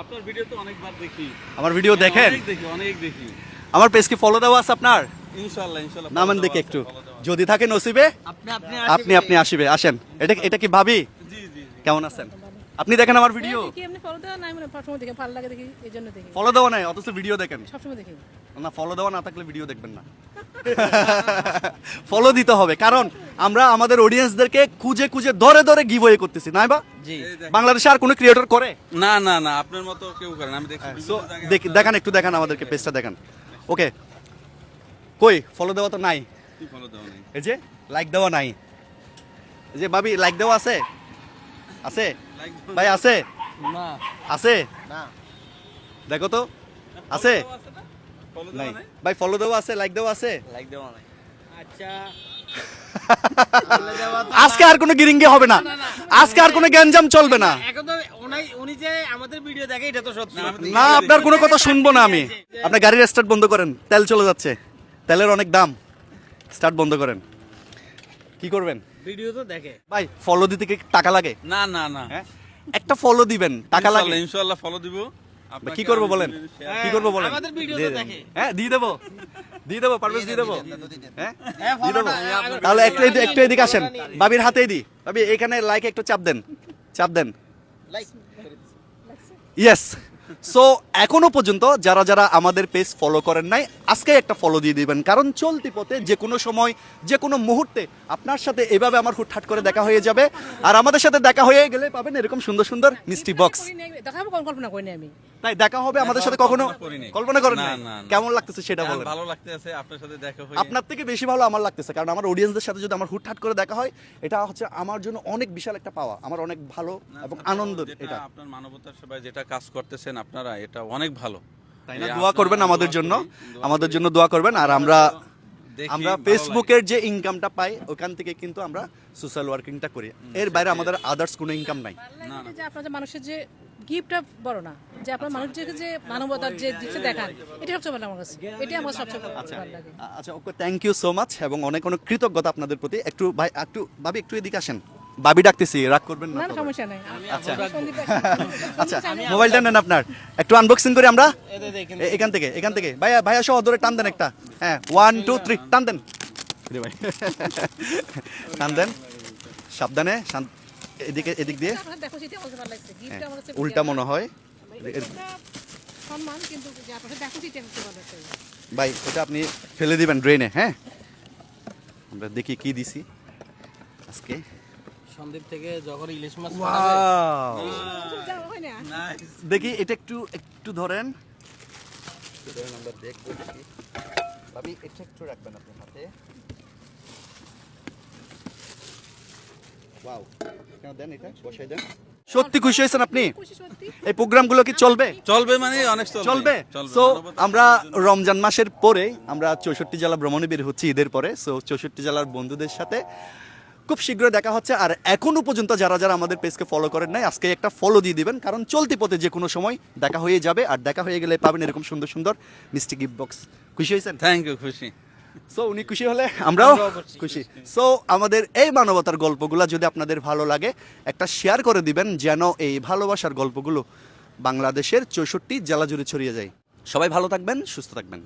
আপনার ভিডিও তো অনেকবার দেখি। আমার ভিডিও দেখেন? অনেক দেখি। আমার পেজ কি ফলো দেওয়া আছে আপনার? ইনশাআল্লাহ নামান দেখি একটু, যদি থাকে নসিবে আপনি আসিবে, আসেন। এটা কি ভাবি? জি জি। কেমন আছেন? আপনি দেখেন আমার ভিডিও? ফলো দেওয়া নাই অথচ ভিডিও দেখেন? না, ফলো দেওয়া না থাকলে ভিডিও দেখবেন না। ফলো দিতে হবে, কারণ আমরা আমাদের অডিয়েন্সদেরকে খুঁজে খুঁজে ধরে ধরে গিভওয়ে করতেছি, না বা? জি। বাংলাদেশে আর কোনো ক্রিয়েটর করে? না না না, আপনার মতো কেউ করে না, আমি দেখি। সো দেখান, একটু দেখান আমাদেরকে, পেজটা দেখান। ওকে, কই ফলো দেওয়া তো নাই। কি ফলো দেওয়া নেই? এই যে লাইক দেওয়া নাই। এই যে ভাবি, লাইক দেওয়া আছে? আছে ভাই, আছে? না আছে না, দেখো তো, আছে? ফলো নাই দেওয়া নেই? ভাই, ফলো দেওয়া আছে, লাইক দেওয়া আছে? লাইক দেওয়া নাই। আচ্ছা, আজকে আর কোনো গিরিঙ্গি হবে না, আজকে আর কোনো গ্যাঞ্জাম চলবে না। এখন তো উনি যে আমাদের ভিডিও দেখে এটা তো সত্যি না, আপনার কোনো কথা শুনবো না আমি। আপনার গাড়ির স্টার্ট বন্ধ করেন, তেল চলে যাচ্ছে, তেলের অনেক দাম। স্টার্ট বন্ধ করেন। কি করবেন? ভিডিও তো দেখে। ভাই, ফলো দিতে কি টাকা লাগে? না না না, হ্যাঁ, একটা ফলো দিবেন, টাকা লাগে? ইনশাআল্লাহ ফলো দিব। কি করবো বলেন? কি করবো বলেন? আমাদের ভিডিও দিয়ে তো দেন। দেখে। হ্যাঁ, দিয়ে দেবো পারভেজ, দিয়ে দেবো। হ্যাঁ, হ্যাঁ, দিয়ে দেবো। ফলোটা- তাহলে একটু এদিকে আসেন, বাবির হাতেই দিই। বাবি, এখানে লাইক একটু চাপ দেন, চাপ দেন। Like yes. সো এখনো পর্যন্ত যারা যারা আমাদের পেজ ফলো করেন নাই, আজকে একটা ফলো দিয়ে দিবেন, কারণ চলতি পথে যে কোনো সময় যে কোনো মুহূর্তে আপনার সাথে এভাবে আমার হুটহাট করে দেখা হয়ে যাবে। আর আমাদের সাথে দেখা হয়ে গেলে পাবেন এরকম সুন্দর সুন্দর মিষ্টি বক্স। দেখাবো, কল্পনা করিনি আমি। তাই দেখা হবে আমাদের সাথে, কখনো কল্পনা করিনি। কল্পনা করেন না, নাই? না, না। কেমন লাগতেছে সেটা হ্যাঁ, বলেন। ভালো লাগতেছে আপনার সাথে দেখা হয়ে। আপনার থেকে বেশি ভালো আমার লাগতেছে, কারণ আমার অডিয়েন্সদের সাথে যদি আমার হুটহাট করে দেখা হয়, এটা হচ্ছে আমার জন্য অনেক বিশাল একটা পাওয়া, আমার অনেক ভালো এবং আনন্দ। এটা আপনার মানবতার সেবায় যেটা কাজ করতেছেন আপনারা, এটা অনেক ভালো। তাই না? এই দোয়া করবেন আপনারা আমাদের দোয়া জন্য, করি, আমাদের জন্য দোয়া করবেন। আর আমরা দেখি, আমরা ভালো ফেসবুকের যে ইনকামটা পাই ওখান থেকে কিন্তু আমরা সোশ্যাল ওয়ার্কিংটা করি, এর বাইরে আমাদের আদার্স কোনো ইনকাম নাই। যে আপনার যে মানুষের যে গিফটটা বড় না, যে আপনার মানুষকে যে মানবতার যে দৃশ্য দেখান, এটা সবচেয়ে ভালো আমার কাছে, এটাই আমার সবচেয়ে ভালো লাগে। আচ্ছা, ওকে, থ্যাংক ইউ সো মাচ, এবং অনেক অনেক কৃতজ্ঞতা আপনাদের প্রতি। একটু ভাই, একটু ভাবি, একটু এদিকে আসেন। ভাবি ডাকতেছি, রাগ করবেন না না, তো? সমস্যা নাই। আচ্ছা। সন্দীপ ভাই, আচ্ছা, মোবাইলটা নেন আপনার, একটু আনবক্সিং করি আমরা। এদের দেখেন। এখান থেকে ভাইয়া, ভাইয়া সহ ধরে টান দেন একটা। হ্যাঁ, 1 2 3 টান দেন। রে ভাই, টান দেন সাবধানে, এদিক দিয়ে। আপনার দেখো, সেটা আমার কাছে ভালো লাগছে। গিফটটা আমার কাছে উল্টা মনে হয়। গিফটটা সম্মান, কিন্তু যে আপনার দেখো, সেটা আমার কাছে ভালো লাগছে। ভাই, এটা আপনি ফেলে দিবেন ড্রেনে। হ্যাঁ, আমরা দেখি কি দিছি আজকে। সন্দীপ থেকে যখন ইলিশ মাছ ওয়াও, যাওয়া হয় না। Nice. দেখি এটা একটু ধরেন। আমরা দেখবো দেখি। ভাবি, এটা একটু রাখবেন আপনার হাতে। ওয়াও, কেন দেন, এটা বসাই দেন। সত্যি খুশি হয়েছেন আপনি? খুশি সত্যি। এই প্রোগ্রামগুলো কি চলবে? চলবে মানে অনেক চলবে। সো আমরা রমজান মাসের পরে আমরা 64 জেলা ভ্রমণে বের হচ্ছি ঈদের পরে। সো 64 জেলার বন্ধুদের সাথে খুব শীঘ্রই দেখা হচ্ছে। আর এখনো পর্যন্ত যারা যারা আমাদের পেজকে ফলো করেন নাই, আজকে একটা ফলো দিয়ে দিবেন, কারণ চলতি পথে যে কোনো সময় দেখা হয়ে যাবে। আর দেখা হয়ে গেলে পাবেন এরকম সুন্দর সুন্দর মিষ্টি গিফট বক্স। খুশি হয়েছেন? থ্যাংক ইউ, খুশি। সো উনি খুশি হলে আমরাও খুশি। সো আমাদের এই মানবতার গল্পগুলো যদি আপনাদের ভালো লাগে, একটা শেয়ার করে দিবেন, যেন এই ভালোবাসার গল্পগুলো বাংলাদেশের 64 জেলা জুড়ে ছড়িয়ে যায়। সবাই ভালো থাকবেন, সুস্থ থাকবেন।